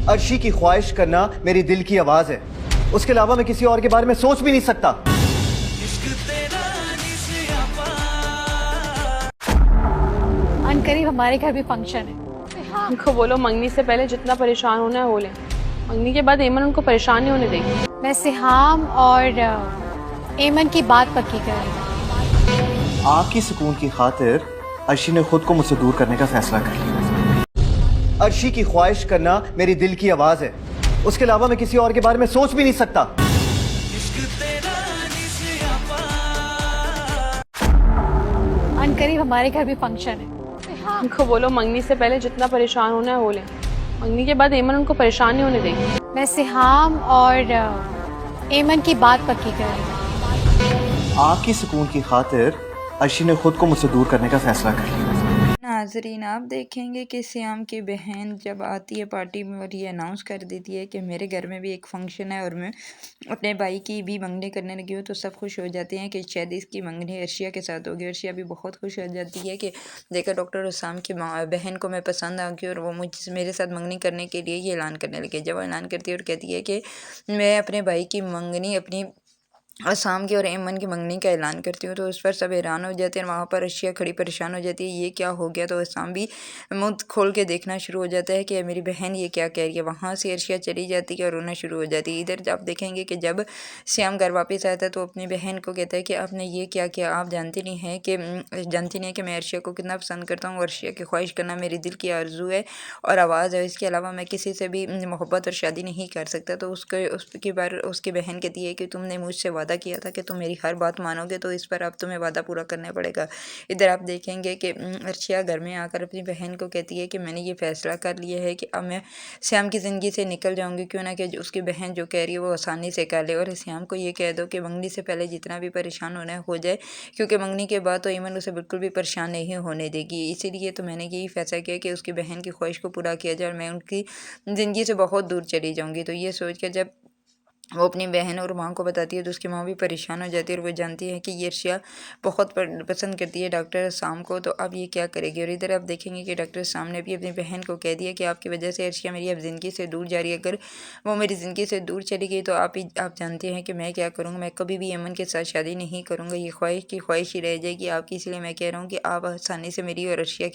अर्शी की ख्वाहिश करना मेरी दिल की आवाज है। उसके अलावा मैं किसी और के बारे में सोच भी नहीं सकता। अनकरीब हमारे घर भी फंक्शन है। उनको बोलो मंगनी से पहले जितना परेशान होना है हो ले। मंगनी के बाद एमन उनको परेशान नहीं होने देगी। मैं सिहाम और एमन की बात पक्की कर रही हूँ। आपकी सुकून की खातिर अर्शी ने खुद को मुझसे दूर करने का फैसला कर लिया। अर्शी की ख्वाहिश करना मेरी दिल की आवाज है। उसके अलावा मैं किसी और के बारे में सोच भी नहीं सकता। अनकरीब हमारे घर भी फंक्शन है। उनको बोलो मंगनी से पहले जितना परेशान होना है हो ले। मंगनी के बाद एमन उनको परेशान नहीं होने देगी। मैं सिहाम और एमन की बात पक्की कर रही हूँ। आपकी सुकून की खातिर अर्शी ने खुद को मुझसे दूर करने का फैसला कर लिया। नाजरीन, आप देखेंगे कि सियाम की बहन जब आती है पार्टी में और ये अनाउंस कर देती है कि मेरे घर में भी एक फंक्शन है और मैं अपने भाई की भी मंगनी करने लगी हूँ, तो सब खुश हो जाते हैं कि शायद इसकी मंगनी अर्शिया के साथ होगी। अर्शिया भी बहुत खुश हो जाती है कि देखा डॉक्टर उस्साम की बहन को मैं पसंद आ गई और वो मेरे साथ मंगनी करने के लिए ये ऐलान करने लगी। जब वो ऐलान करती है और कहती है कि मैं अपने भाई की मंगनी अपनी असम की और एमन की मंगनी का ऐलान करती हूँ, तो उस पर सब हैरान हो जाते हैं। वहाँ पर अर्शिया खड़ी परेशान हो जाती है, ये क्या हो गया। तो असम भी मुँह खोल के देखना शुरू हो जाता है कि मेरी बहन ये क्या कह रही है। वहाँ से अर्शिया चली जाती है और रोना शुरू हो जाती है। इधर आप देखेंगे कि जब श्याम घर वापस आता है तो अपनी बहन को कहता है कि आपने ये क्या किया। आप जानती नहीं है कि मैं अर्शिया को कितना पसंद करता हूँ। अर्शिया की ख्वाहिश करना मेरी दिल की आरज़ू है और आवाज़ है। इसके अलावा मैं किसी से भी मोहब्बत और शादी नहीं कर सकता। तो उसकी बार उसकी बहन कहती है कि तुमने मुझसे वादा किया था कि तुम मेरी हर बात मानोगे, तो इस पर अब तुम्हें वादा पूरा करना पड़ेगा। इधर आप देखेंगे कि अर्शिया घर में आकर अपनी बहन को कहती है कि मैंने ये फैसला कर लिया है कि अब मैं श्याम की ज़िंदगी से निकल जाऊंगी, क्यों ना कि उसकी बहन जो कह रही है वो आसानी से कर ले। और श्याम को ये कह दो कि मंगनी से पहले जितना भी परेशान होना है हो जाए, क्योंकि मंगनी के बाद तो ईमन उसे बिल्कुल भी परेशान नहीं होने देगी। इसीलिए तो मैंने यही फैसला किया कि उसकी बहन की ख्वाहिश को पूरा किया जाए और मैं उनकी ज़िंदगी से बहुत दूर चली जाऊँगी। तो ये सोच कर जब वो अपनी बहन और माँ को बताती है तो उसकी माँ भी परेशान हो जाती है और वो जानती है कि ये अर्शिया बहुत पसंद करती है डॉक्टर शाम को, तो अब ये क्या करेगी। और इधर आप देखेंगे कि डॉक्टर शाम ने भी अपनी बहन को कह दिया कि आपकी वजह से अर्शिया मेरी अब ज़िंदगी से दूर जा रही है। अगर वो मेरी ज़िंदगी से दूर चली गई तो आप जानते हैं कि मैं क्या करूँगा। मैं कभी भी अमन के साथ शादी नहीं करूँगा। ये ख्वाहिश की ख्वाहिश ही रह जाएगी आपकी। इसलिए मैं कह रहा हूँ कि आप आसानी से मेरी और अर्शिया